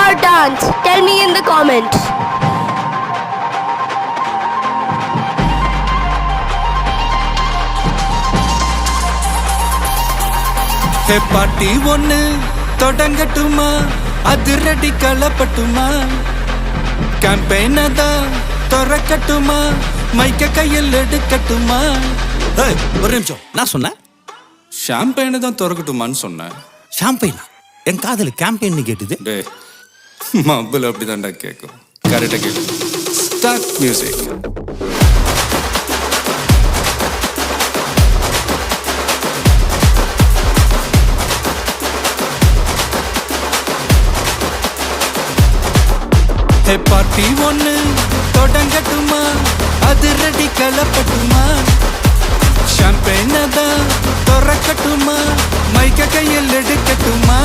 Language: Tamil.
or dance? Tell me in the comments. Hey party ஒன்னு தொடங்கட்டுமா அதிரடி கலப்பட்டுமா கேம்பெயின் அதான் திறக்கட்டுமா மைக்க கையில் எடுக்கட்டுமா ஒரு நிமிஷம் நான் சொன்னேன் ஷாம்பெயினை தான் திறக்கட்டுமான்னு சொன்னேன். ஷாம்பெயினா என் காதல் கேம்பெயின் கேட்டுது. டே மப்பிள் அப்படிதான்டா கேட்கும். கரெக்டாக கேட்கு. Start music. ஹே பார்ட்டி ஒன்னு தொடங்கட்டுமா அதிரடி கலப்பட்டுமா ஷாம்பெயினை தான் திறக்கட்டுமா மைக்க கையில் எடுக்கட்டுமா